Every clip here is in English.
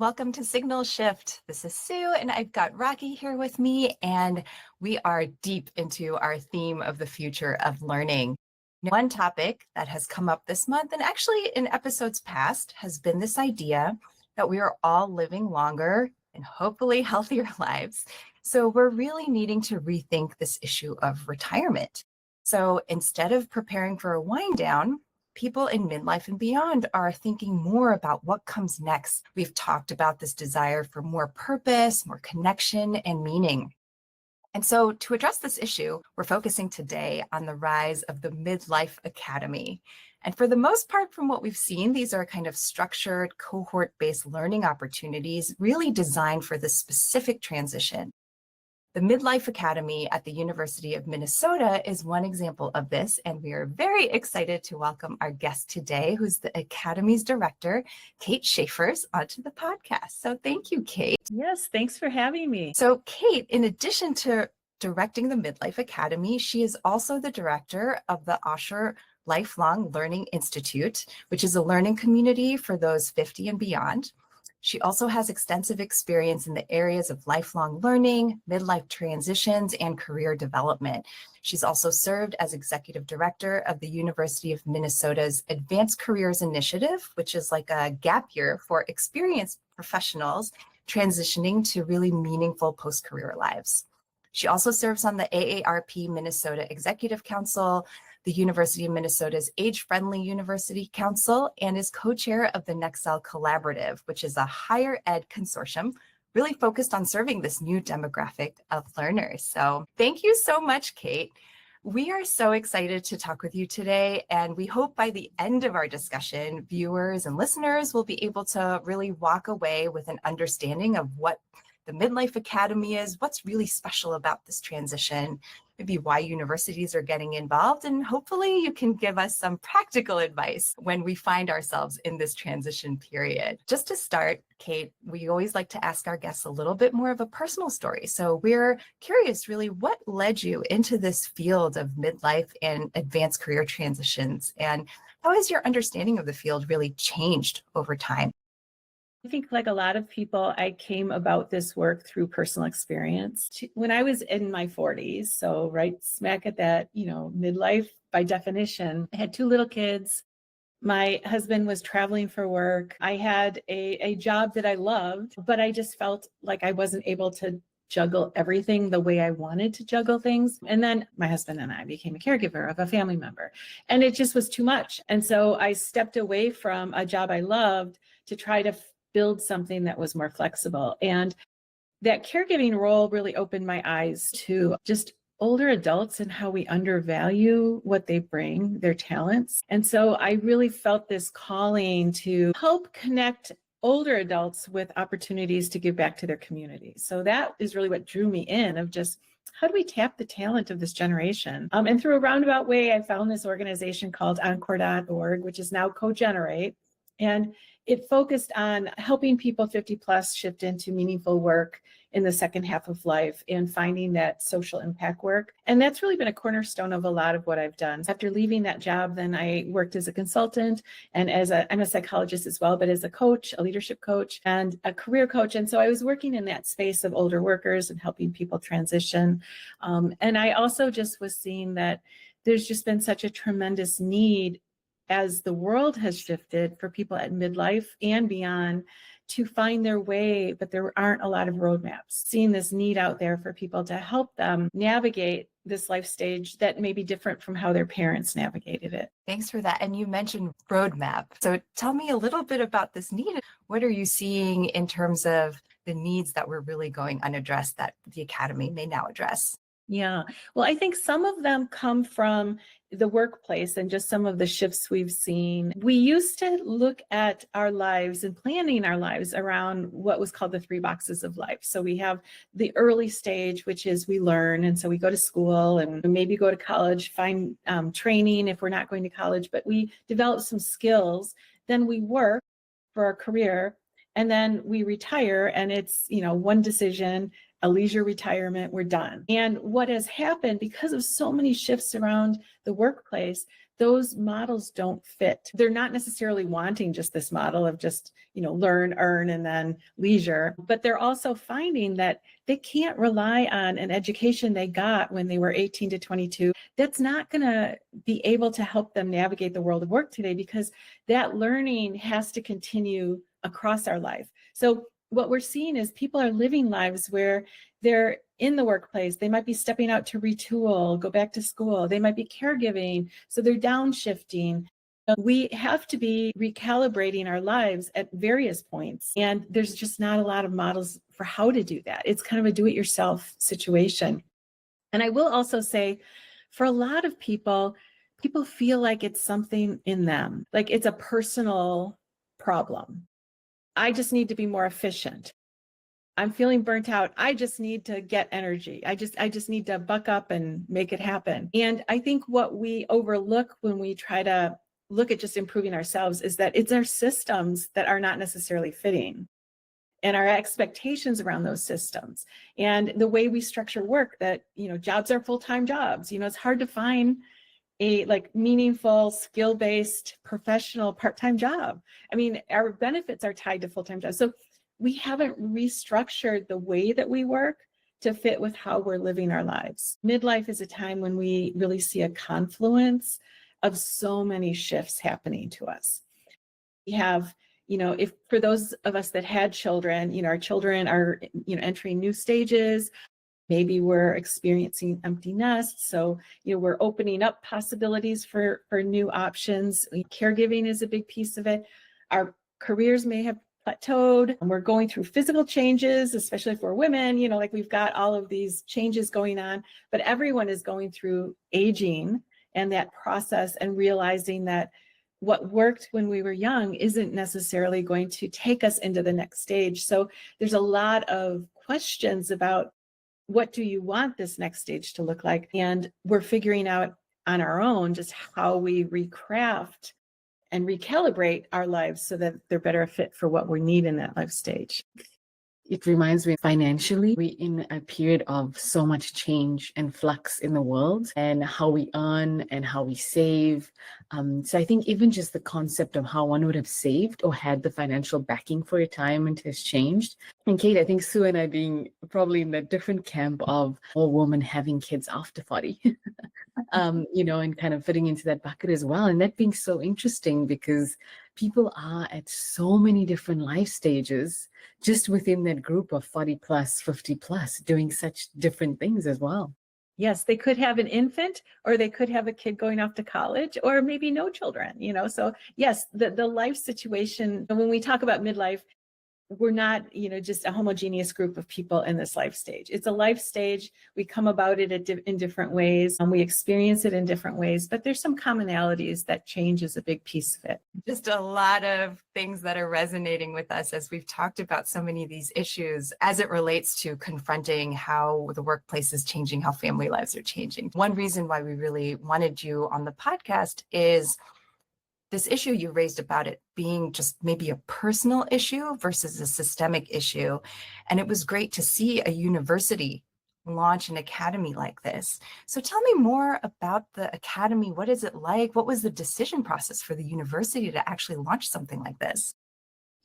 Welcome to Signal Shift. This is Sue, and I've got Rocky here with me, and we are deep into our theme of the future of learning. One topic that has come up this month, and actually in episodes past, has been this idea that we are all living longer and hopefully healthier lives. So we're really needing to rethink this issue of retirement. So instead of preparing for a wind down, people in midlife and beyond are thinking more about what comes next. We've talked about this desire for more purpose, more connection, and meaning. And so to address this issue, we're focusing today on the rise of the Midlife Academy. And for the most part, from what we've seen, these are kind of structured, cohort-based learning opportunities really designed for this specific transition. The Midlife Academy at the University of Minnesota is one example of this, and we are very excited to welcome our guest today, who's the Academy's director, Kate Schaefers, onto the podcast. So thank you, Kate. Yes, thanks for having me. So Kate, in addition to directing the Midlife Academy, she is also the director of the Osher Lifelong Learning Institute, which is a learning community for those 50 and beyond. She also has extensive experience in the areas of lifelong learning, midlife transitions, and career development. She's also served as executive director of the University of Minnesota's Advanced Careers Initiative, which is like a gap year for experienced professionals transitioning to really meaningful post-career lives. She also serves on the AARP Minnesota Executive Council, the University of Minnesota's Age-Friendly University Council, and is co-chair of the Nexcel Collaborative, which is a higher ed consortium really focused on serving this new demographic of learners. So thank you so much, Kate. We are so excited to talk with you today, and we hope by the end of our discussion, viewers and listeners will be able to really walk away with an understanding of what the Midlife Academy is, what's really special about this transition, maybe why universities are getting involved, and hopefully you can give us some practical advice when we find ourselves in this transition period. Just to start, Kate, we always like to ask our guests a little bit more of a personal story. So we're curious, really, what led you into this field of midlife and advanced career transitions, and how has your understanding of the field really changed over time? I think, like a lot of people, I came about this work through personal experience. When I was in my 40s, so right smack at that, midlife by definition, I had two little kids. My husband was traveling for work. I had a job that I loved, but I just felt like I wasn't able to juggle everything the way I wanted to juggle things. And then my husband and I became a caregiver of a family member, and it just was too much. And so I stepped away from a job I loved to try to build something that was more flexible. And that caregiving role really opened my eyes to just older adults and how we undervalue what they bring, their talents. And so I really felt this calling to help connect older adults with opportunities to give back to their communities. So that is really what drew me in, of just how do we tap the talent of this generation? And through a roundabout way, I found this organization called Encore.org, which is now Cogenerate. And it focused on helping people 50 plus shift into meaningful work in the second half of life and finding that social impact work. And that's really been a cornerstone of a lot of what I've done. After leaving that job, then I worked as a consultant and I'm a psychologist as well, but as a coach, a leadership coach and a career coach. And so I was working in that space of older workers and helping people transition. And I also just was seeing that there's just been such a tremendous need as the world has shifted for people at midlife and beyond to find their way, but there aren't a lot of roadmaps. Seeing this need out there for people to help them navigate this life stage that may be different from how their parents navigated it. Thanks for that. And you mentioned roadmap. So tell me a little bit about this need. What are you seeing in terms of the needs that were really going unaddressed that the Academy may now address? Yeah, well, I think some of them come from the workplace and just some of the shifts we've seen. We used to look at our lives and planning our lives around what was called the 3 boxes of life. So we have the early stage, which is we learn. And so we go to school and maybe go to college, find training if we're not going to college, but we develop some skills. Then we work for our career, and then we retire, and it's, one decision, a leisure retirement, we're done. And what has happened because of so many shifts around the workplace, those models don't fit. They're not necessarily wanting just this model of just, learn, earn, and then leisure, but they're also finding that they can't rely on an education they got when they were 18 to 22. That's not going to be able to help them navigate the world of work today, because that learning has to continue across our life. So what we're seeing is people are living lives where they're in the workplace. They might be stepping out to retool, go back to school. They might be caregiving, so they're downshifting. We have to be recalibrating our lives at various points. And there's just not a lot of models for how to do that. It's kind of a do-it-yourself situation. And I will also say, for a lot of people feel like it's something in them, like it's a personal problem. I just need to be more efficient. I'm feeling burnt out. I just need to get energy. I just need to buck up and make it happen. And I think what we overlook when we try to look at just improving ourselves is that it's our systems that are not necessarily fitting, and our expectations around those systems, and the way we structure work, that, jobs are full-time jobs. It's hard to find a meaningful, skill-based, professional part-time job. I mean, our benefits are tied to full-time jobs. So we haven't restructured the way that we work to fit with how we're living our lives. Midlife is a time when we really see a confluence of so many shifts happening to us. We have, if for those of us that had children, our children are, entering new stages. Maybe we're experiencing empty nests. So, we're opening up possibilities for new options. Caregiving is a big piece of it. Our careers may have plateaued. We're going through physical changes, especially for women, we've got all of these changes going on, but everyone is going through aging and that process, and realizing that what worked when we were young isn't necessarily going to take us into the next stage. So there's a lot of questions about, what do you want this next stage to look like? And we're figuring out on our own just how we recraft and recalibrate our lives so that they're better fit for what we need in that life stage. It reminds me, financially, we're in a period of so much change and flux in the world, and how we earn and how we save. So I think even just the concept of how one would have saved or had the financial backing for retirement has changed. And Kate, I think Sue and I being probably in a different camp of all women having kids after 40, and kind of fitting into that bucket as well. And that being so interesting, because people are at so many different life stages just within that group of 40 plus, 50 plus, doing such different things as well. Yes, they could have an infant, or they could have a kid going off to college, or maybe no children, So yes, the life situation, when we talk about midlife, we're not, just a homogeneous group of people in this life stage. It's a life stage. We come about it in different ways, and we experience it in different ways, but there's some commonalities that change is a big piece of it. Just a lot of things that are resonating with us as we've talked about so many of these issues as it relates to confronting how the workplace is changing, how family lives are changing. One reason why we really wanted you on the podcast is this issue you raised about it being just maybe a personal issue versus a systemic issue. And it was great to see a university launch an academy like this. So tell me more about the academy. What is it like? What was the decision process for the university to actually launch something like this?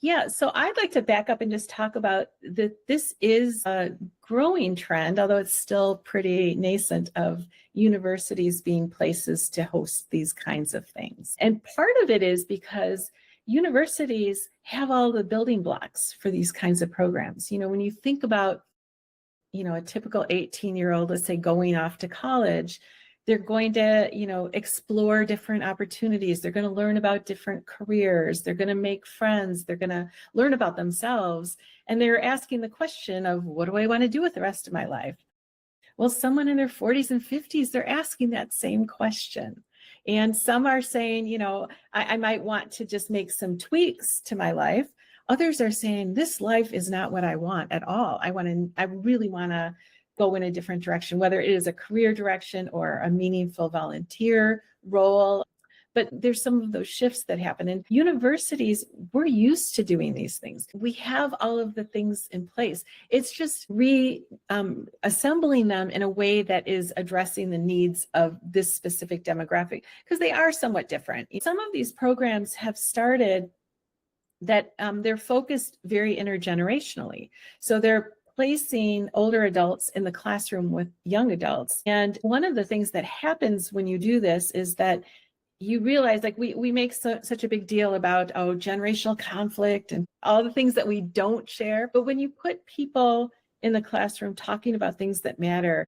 Yeah, so I'd like to back up and just talk about that this is a growing trend, although it's still pretty nascent, of universities being places to host these kinds of things. And part of it is because universities have all the building blocks for these kinds of programs. When you think about, a typical 18-year-old, let's say, going off to college, they're going to, explore different opportunities. They're going to learn about different careers. They're going to make friends. They're going to learn about themselves. And they're asking the question of, what do I want to do with the rest of my life? Well, someone in their 40s and 50s, they're asking that same question. And some are saying, I might want to just make some tweaks to my life. Others are saying, this life is not what I want at all. I really want to go in a different direction, whether it is a career direction or a meaningful volunteer role. But there's some of those shifts that happen. And universities, we're used to doing these things. We have all of the things in place. It's just assembling them in a way that is addressing the needs of this specific demographic, because they are somewhat different. Some of these programs have started that they're focused very intergenerationally. So they're placing older adults in the classroom with young adults. And one of the things that happens when you do this is that you realize, like, we make such a big deal about, generational conflict and all the things that we don't share. But when you put people in the classroom talking about things that matter,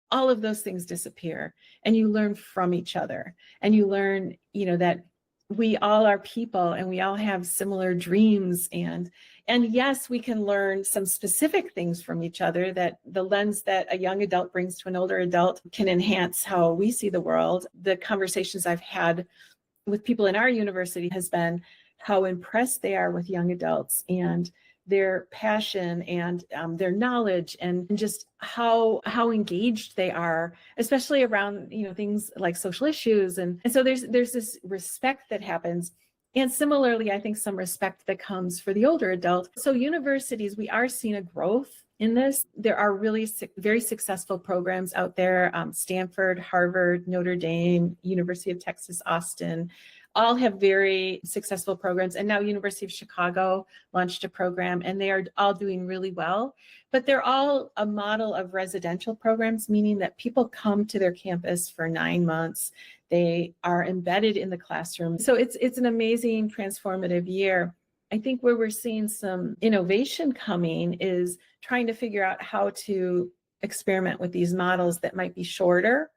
all of those things disappear, and you learn from each other, and you learn, that we all are people and we all have similar dreams. And yes, we can learn some specific things from each other, that the lens that a young adult brings to an older adult can enhance how we see the world. The conversations I've had with people in our university has been how impressed they are with young adults and their passion and their knowledge, and just how engaged they are, especially around things like social issues. And so there's this respect that happens. And similarly, I think some respect that comes for the older adult. So universities, we are seeing a growth in this. There are really very successful programs out there. Stanford, Harvard, Notre Dame, University of Texas, Austin, all have very successful programs. And now University of Chicago launched a program, and they are all doing really well. But they're all a model of residential programs, meaning that people come to their campus for 9 months. They are embedded in the classroom. So it's an amazing transformative year. I think where we're seeing some innovation coming is trying to figure out how to experiment with these models that might be shorter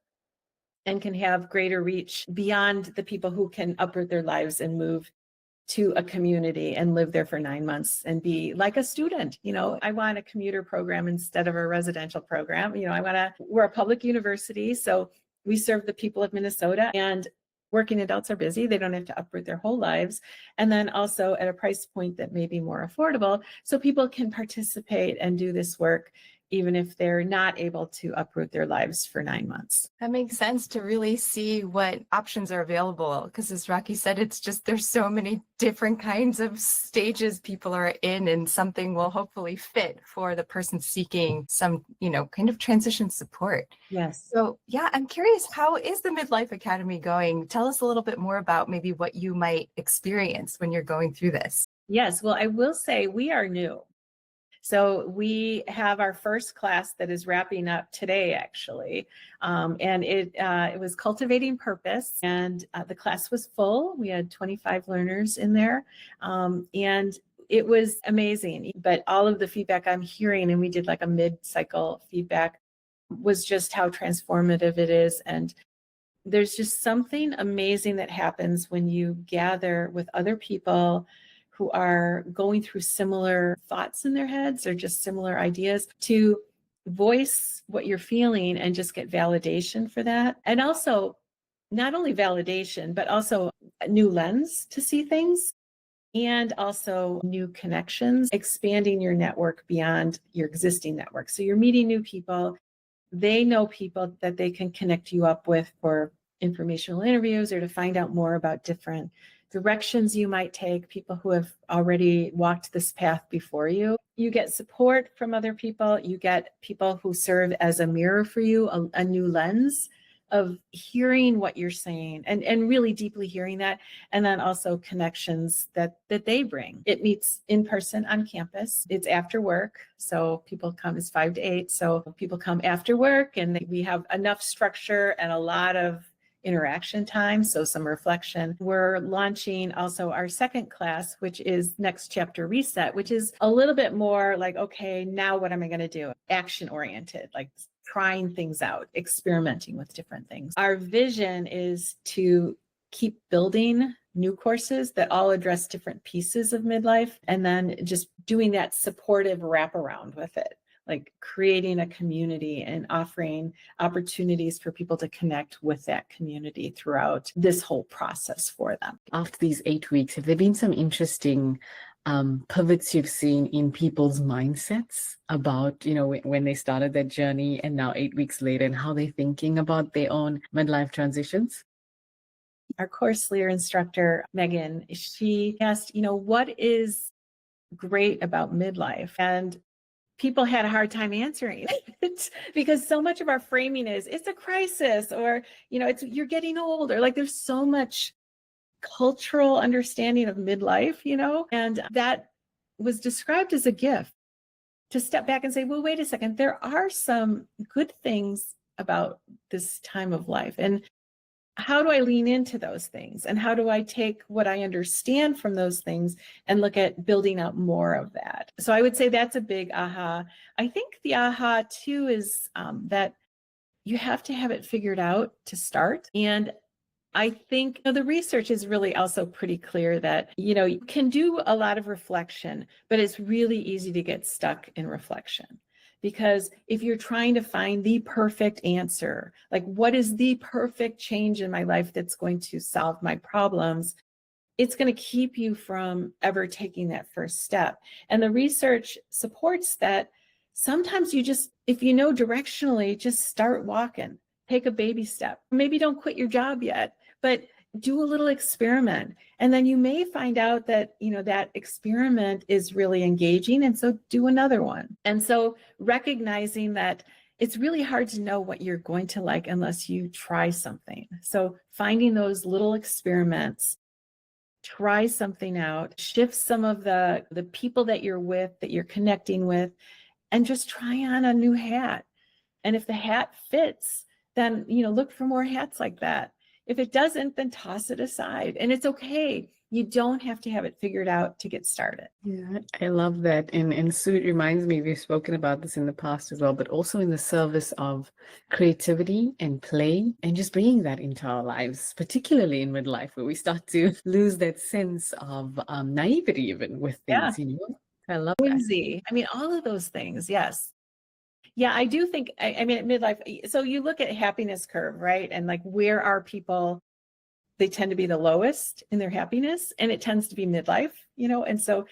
and can have greater reach beyond the people who can uproot their lives and move to a community and live there for 9 months and be like a student. I want a commuter program instead of a residential program. We're a public university, so we serve the people of Minnesota, and working adults are busy. They don't have to uproot their whole lives. And then also at a price point that may be more affordable, so people can participate and do this work even if they're not able to uproot their lives for 9 months. That makes sense, to really see what options are available, because as Rocky said, it's just there's so many different kinds of stages people are in, and something will hopefully fit for the person seeking some, kind of transition support. Yes. So yeah, I'm curious, how is the Midlife Academy going? Tell us a little bit more about maybe what you might experience when you're going through this. Yes. Well, I will say we are new. So we have our first class that is wrapping up today, actually. And it was Cultivating Purpose, and the class was full. We had 25 learners in there. And it was amazing. But all of the feedback I'm hearing, and we did like a mid-cycle feedback, was just how transformative it is. And there's just something amazing that happens when you gather with other people who are going through similar thoughts in their heads or just similar ideas, to voice what you're feeling and just get validation for that. And also, not only validation, but also a new lens to see things, and also new connections, expanding your network beyond your existing network. So you're meeting new people. They know people that they can connect you up with for informational interviews or to find out more about different directions you might take, people who have already walked this path before you. You get support from other people. You get people who serve as a mirror for you, a new lens of hearing what you're saying and really deeply hearing that. And then also connections that they bring. It meets in person on campus. It's after work. So people come, it's 5 to 8. So people come after work, and we have enough structure and a lot of interaction time, so some reflection. We're launching also our second class, which is Next Chapter Reset, which is a little bit more like, okay, now what am I going to do? Action oriented, like trying things out, experimenting with different things. Our vision is to keep building new courses that all address different pieces of midlife, and then just doing that supportive wraparound with it, like creating a community and offering opportunities for people to connect with that community throughout this whole process for them. After these 8 weeks, have there been some interesting pivots you've seen in people's mindsets about, when they started their journey and now 8 weeks later, and how they're thinking about their own midlife transitions? our course leader instructor, Megan, she asked, what is great about midlife? And people had a hard time answering it because so much of our framing is it's a crisis, or, it's you're getting old, or like there's so much cultural understanding of midlife, and that was described as a gift to step back and say, well, wait a second, there are some good things about this time of life. And how do I lean into those things? And how do I take what I understand from those things and look at building out more of that? So I would say that's a big aha. I think the aha too is that you have to have it figured out to start. And I think the research is really also pretty clear that, you can do a lot of reflection, but it's really easy to get stuck in reflection. Because if you're trying to find the perfect answer, like what is the perfect change in my life that's going to solve my problems, it's going to keep you from ever taking that first step. And the research supports that sometimes you just, if you know directionally, just start walking, take a baby step. Maybe don't quit your job yet, but do a little experiment. And then you may find out that, that experiment is really engaging. And so do another one. And so recognizing that it's really hard to know what you're going to like unless you try something. So finding those little experiments, try something out, shift some of the people that you're with, that you're connecting with, and just try on a new hat. And if the hat fits, then, look for more hats like that. If it doesn't, then toss it aside. And it's okay. You don't have to have it figured out to get started. Yeah, I love that. And Sue, it reminds me, we've spoken about this in the past as well, but also in the service of creativity and play and just bringing that into our lives, particularly in midlife, where we start to lose that sense of naivety even with things, I love that. Whimsy. I mean, all of those things. Yes. Yeah, I do think, I mean, at midlife, so you look at happiness curve, right? And like, where are people? They tend to be the lowest in their happiness, and it tends to be midlife, and so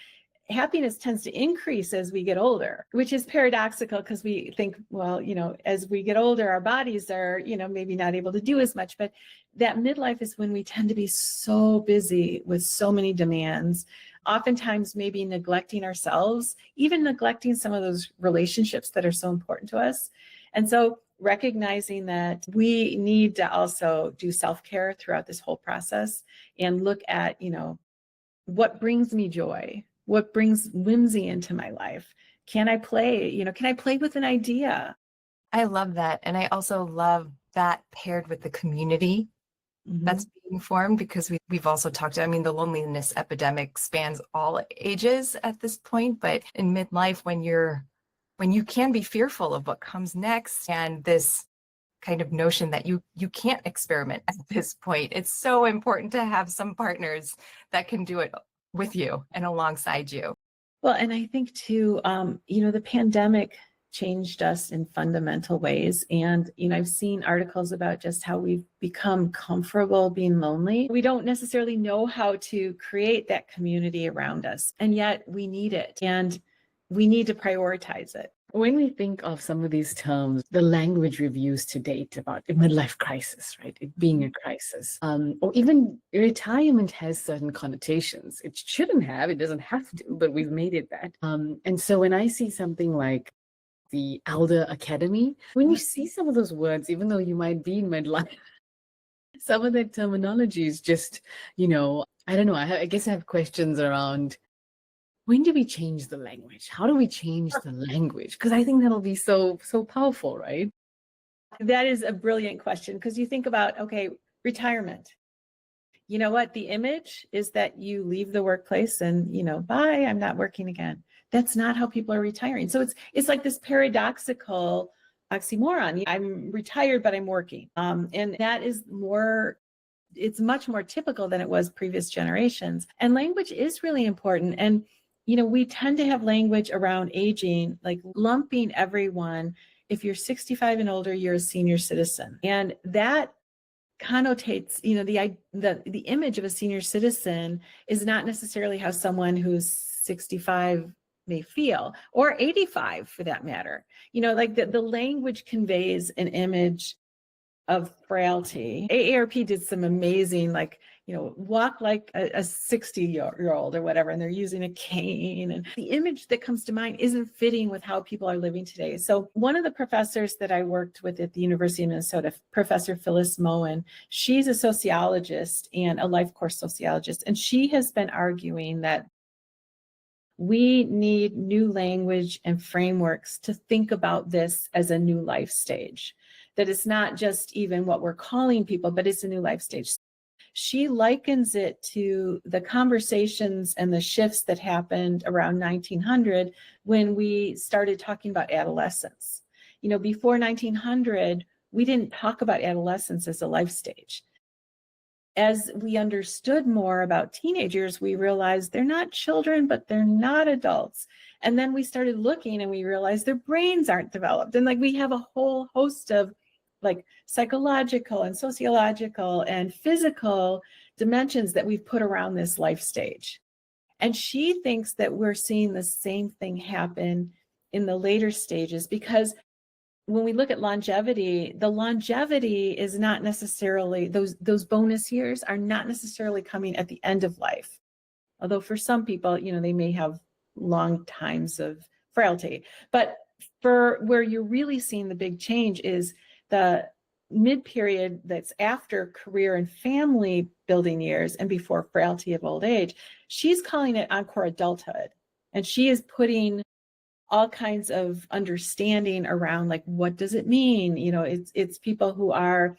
happiness tends to increase as we get older, which is paradoxical because we think, well, as we get older, our bodies are, maybe not able to do as much, but that midlife is when we tend to be so busy with so many demands, oftentimes maybe neglecting ourselves, even neglecting some of those relationships that are so important to us. And so recognizing that we need to also do self-care throughout this whole process and look at, what brings me joy? What brings whimsy into my life? Can I play? Can I play with an idea? I love that. And I also love that paired with the community that's being formed, because we've also talked, I mean, the loneliness epidemic spans all ages at this point, but in midlife, when you can be fearful of what comes next, and this kind of notion that you can't experiment at this point, it's so important to have some partners that can do it with you and alongside you. Well, and I think too, the pandemic changed us in fundamental ways. And, I've seen articles about just how we've become comfortable being lonely. We don't necessarily know how to create that community around us, and yet we need it, and we need to prioritize it. When we think of some of these terms, the language we've used to date about a midlife crisis, right? It being a crisis, or even retirement has certain connotations. It shouldn't have, it doesn't have to, but we've made it that. And so when I see something like the Elder Academy, when you see some of those words, even though you might be in midlife, some of that terminology is just, I don't know, I guess I have questions around, when do we change the language? How do we change the language? Because I think that'll be so powerful, right? That is a brilliant question, because you think about, okay, retirement. You know what? The image is that you leave the workplace and, bye, I'm not working again. That's not how people are retiring. So it's like this paradoxical oxymoron. I'm retired, but I'm working. And that is it's much more typical than it was previous generations. And language is really important. And we tend to have language around aging, like lumping everyone. If you're 65 and older, you're a senior citizen. And that connotates, the image of a senior citizen is not necessarily how someone who's 65 may feel, or 85 for that matter. Like the language conveys an image of frailty. AARP did some amazing, like, walk like a 60-year-old or whatever, and they're using a cane. And the image that comes to mind isn't fitting with how people are living today. So one of the professors that I worked with at the University of Minnesota, Professor Phyllis Moen, she's a sociologist and a life course sociologist. And she has been arguing that we need new language and frameworks to think about this as a new life stage, that it's not just even what we're calling people, but it's a new life stage. She likens it to the conversations and the shifts that happened around 1900 when we started talking about adolescence. Before 1900, we didn't talk about adolescence as a life stage. As we understood more about teenagers, we realized they're not children, but they're not adults. And then we started looking and we realized their brains aren't developed. And we have a whole host of psychological and sociological and physical dimensions that we've put around this life stage. And she thinks that we're seeing the same thing happen in the later stages, because when we look at longevity, the longevity is not necessarily, those bonus years are not necessarily coming at the end of life. Although for some people, they may have long times of frailty. But for where you're really seeing the big change is the mid period that's after career and family building years and before frailty of old age. She's calling it Encore adulthood. And she is putting all kinds of understanding around what does it mean? It's people who are,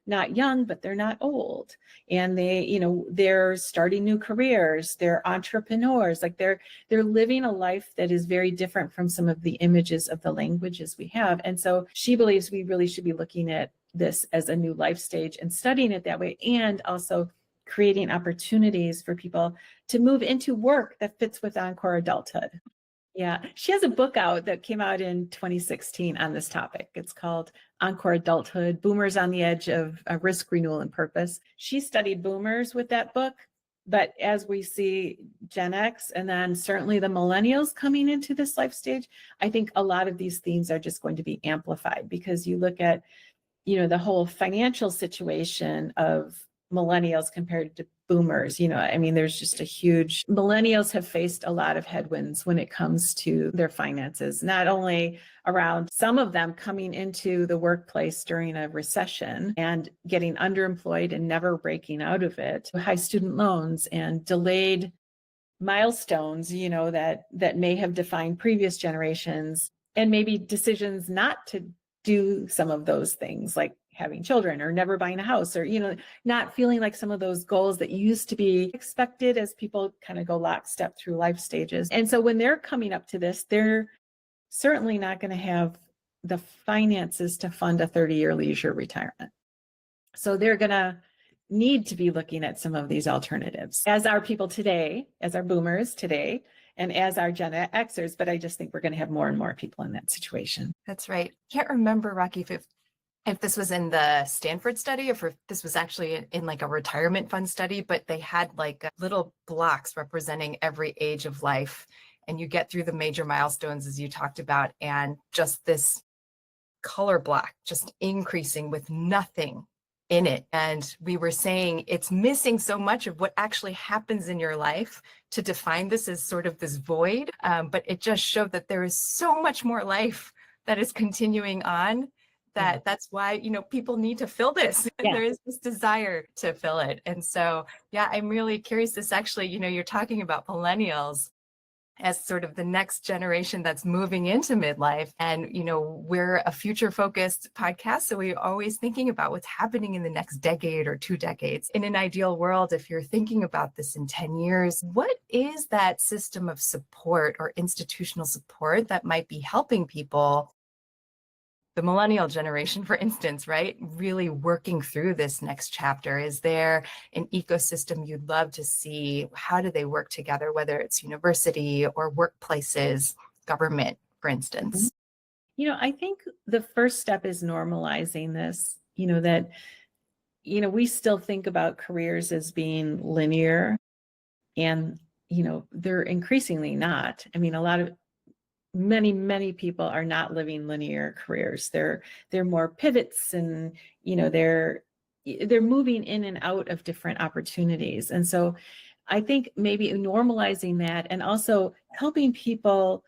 not young, but they're not old. And they're starting new careers, they're entrepreneurs, they're living a life that is very different from some of the images of the languages we have. And so she believes we really should be looking at this as a new life stage and studying it that way, and also creating opportunities for people to move into work that fits with Encore adulthood. Yeah, she has a book out that came out in 2016 on this topic. It's called Encore Adulthood, Boomers on the Edge of Risk, Renewal, and Purpose. She studied boomers with that book, but as we see Gen X and then certainly the millennials coming into this life stage, I think a lot of these themes are just going to be amplified, because you look at, the whole financial situation of millennials compared to boomers. There's just a huge, millennials have faced a lot of headwinds when it comes to their finances, not only around some of them coming into the workplace during a recession and getting underemployed and never breaking out of it, high student loans and delayed milestones, that may have defined previous generations, and maybe decisions not to do some of those things, like having children or never buying a house, or, not feeling like some of those goals that used to be expected as people kind of go lockstep through life stages. And so when they're coming up to this, they're certainly not going to have the finances to fund a 30-year leisure retirement. So they're going to need to be looking at some of these alternatives, as our people today, as our boomers today, and as our Gen Xers. But I just think we're going to have more and more people in that situation. That's right. Can't remember, Rocky, if this was in the Stanford study, or if this was actually in a retirement fund study, but they had little blocks representing every age of life. And you get through the major milestones, as you talked about, and just this color block just increasing with nothing in it. And we were saying it's missing so much of what actually happens in your life to define this as sort of this void. But it just showed that there is so much more life that is continuing on, that's why, people need to fill this. Yeah. There is this desire to fill it. And so, yeah, I'm really curious. This actually, you're talking about millennials as sort of the next generation that's moving into midlife. And, we're a future focused podcast. So we're always thinking about what's happening in the next decade or 2 decades. In an ideal world, if you're thinking about this in 10 years, what is that system of support or institutional support that might be helping people, the millennial generation, for instance, right, really working through this next chapter? Is there an ecosystem you'd love to see? How do they work together, whether it's university or workplaces, government, for instance? I think the first step is normalizing this, that, we still think about careers as being linear, and, they're increasingly not. A lot of many people are not living linear careers. They're more pivots, and they're moving in and out of different opportunities. And so I think maybe normalizing that, and also helping people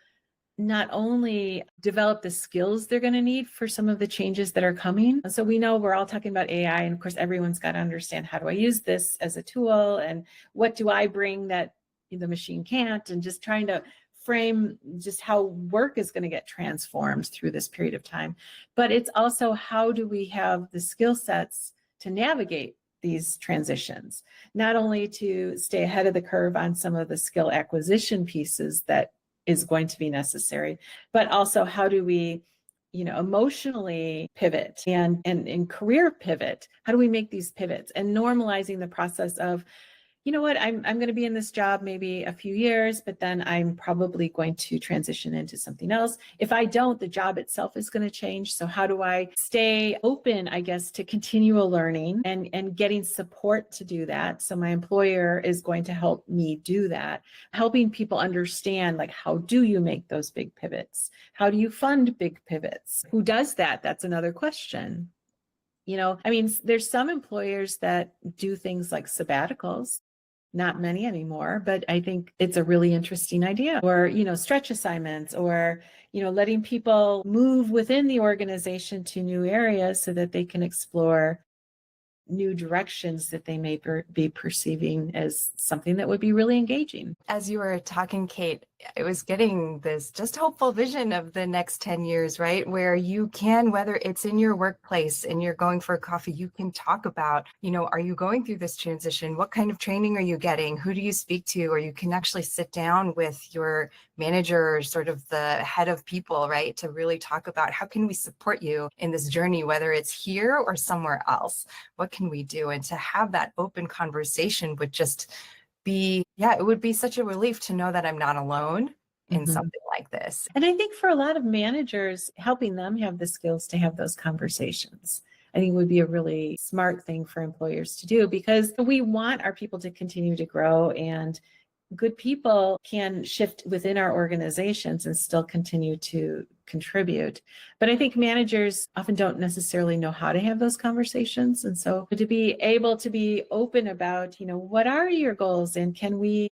not only develop the skills they're going to need for some of the changes that are coming. So we know we're all talking about AI, and of course everyone's got to understand, how do I use this as a tool, and what do I bring that the machine can't, and just trying to frame just how work is going to get transformed through this period of time. But it's also, how do we have the skill sets to navigate these transitions, not only to stay ahead of the curve on some of the skill acquisition pieces that is going to be necessary, but also how do we emotionally pivot and in career pivot. How do we make these pivots, and normalizing the process of, I'm going to be in this job maybe a few years, but then I'm probably going to transition into something else. If I don't, the job itself is going to change. So how do I stay open, I guess, to continual learning and getting support to do that? So my employer is going to help me do that, helping people understand, like, how do you make those big pivots? How do you fund big pivots? Who does that? That's another question. There's some employers that do things like sabbaticals. Not many anymore, but I think it's a really interesting idea. Or, stretch assignments, or, letting people move within the organization to new areas so that they can explore new directions that they may be perceiving as something that would be really engaging. As you were talking, Kate, I was getting this just hopeful vision of the next 10 years, right? Where you can, whether it's in your workplace and you're going for a coffee, you can talk about, are you going through this transition? What kind of training are you getting? Who do you speak to? Or you can actually sit down with your manager, or sort of the head of people, right? To really talk about, how can we support you in this journey, whether it's here or somewhere else? What can we do? And to have that open conversation would just be, it would be such a relief to know that I'm not alone in something like this. And I think for a lot of managers, helping them have the skills to have those conversations, I think would be a really smart thing for employers to do, because we want our people to continue to grow, and good people can shift within our organizations and still continue to contribute. But I think managers often don't necessarily know how to have those conversations. And so to be able to be open about, what are your goals, and can we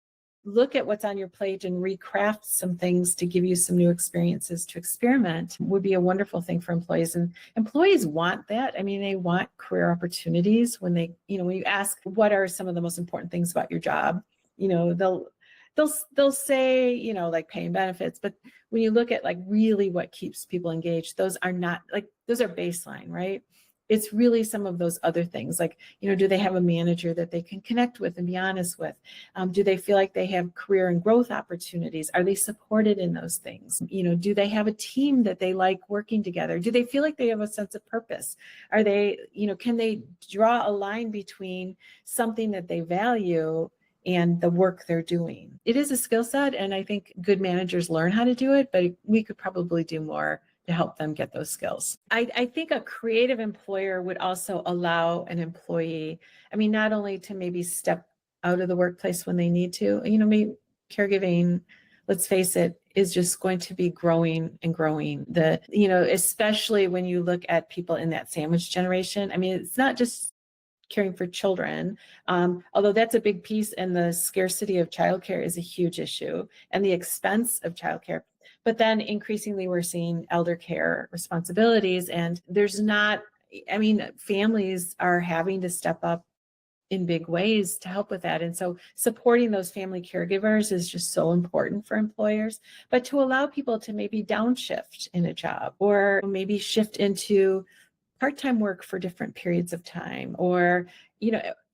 look at what's on your plate and recraft some things to give you some new experiences to experiment, would be a wonderful thing for employees. And employees want that. They want career opportunities. When they, when you ask, what are some of the most important things about your job, they'll say, like pay and benefits. But when you look at like really what keeps people engaged, those are not like, those are baseline, right? It's really some of those other things, like, do they have a manager that they can connect with and be honest with? Do they feel like they have career and growth opportunities? Are they supported in those things? Do they have a team that they like working together? Do they feel like they have a sense of purpose? Are they, can they draw a line between something that they value and the work they're doing? It is a skill set, and I think good managers learn how to do it, but we could probably do more to help them get those skills. I think a creative employer would also allow an employee, not only to maybe step out of the workplace when they need to, maybe caregiving, let's face it, is just going to be growing and growing. Especially when you look at people in that sandwich generation. It's not just caring for children, although that's a big piece, and the scarcity of childcare is a huge issue, and the expense of childcare. But then increasingly we're seeing elder care responsibilities, and families are having to step up in big ways to help with that. And so supporting those family caregivers is just so important for employers. But to allow people to maybe downshift in a job, or maybe shift into part-time work for different periods of time, or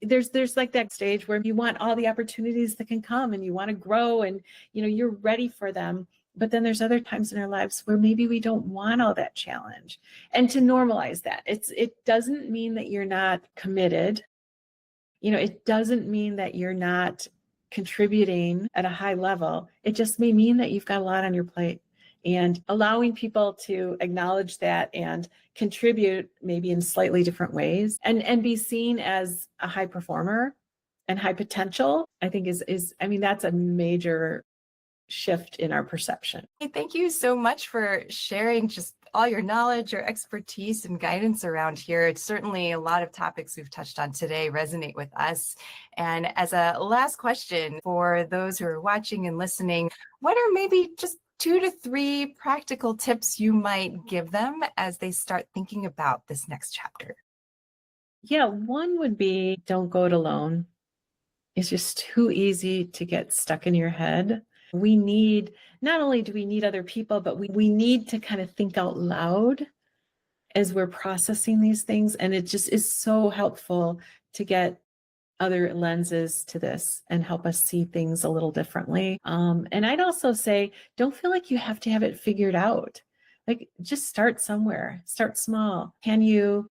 there's like that stage where you want all the opportunities that can come, and you want to grow, and you're ready for them. But then there's other times in our lives where maybe we don't want all that challenge. And to normalize that, it doesn't mean that you're not committed. It doesn't mean that you're not contributing at a high level. It just may mean that you've got a lot on your plate. And allowing people to acknowledge that and contribute maybe in slightly different ways, and be seen as a high performer and high potential, I think is that's a major shift in our perception. Hey, thank you so much for sharing just all your knowledge, your expertise, and guidance around here. It's certainly a lot of topics we've touched on today resonate with us. And as a last question for those who are watching and listening, what are maybe just 2 to 3 practical tips you might give them as they start thinking about this next chapter? Yeah, one would be don't go it alone. It's just too easy to get stuck in your head. Not only do we need other people, but we need to kind of think out loud as we're processing these things. And it just is so helpful to get other lenses to this and help us see things a little differently. And I'd also say, don't feel like you have to have it figured out. Like, just start somewhere, start small. Can you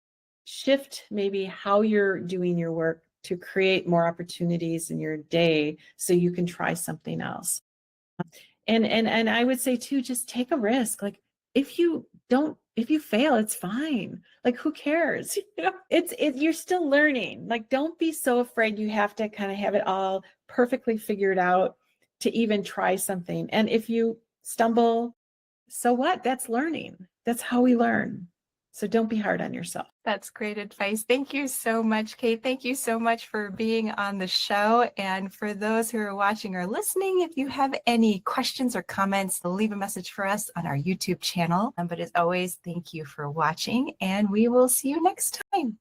shift maybe how you're doing your work to create more opportunities in your day so you can try something else? And I would say too, just take a risk. Like, if you fail, it's fine. Like, who cares? You know, you're still learning. Like, don't be so afraid you have to kind of have it all perfectly figured out to even try something. And if you stumble, so what? That's learning. That's how we learn. So don't be hard on yourself. That's great advice. Thank you so much, Kate. Thank you so much for being on the show. And for those who are watching or listening, if you have any questions or comments, leave a message for us on our YouTube channel. But as always, thank you for watching, and we will see you next time.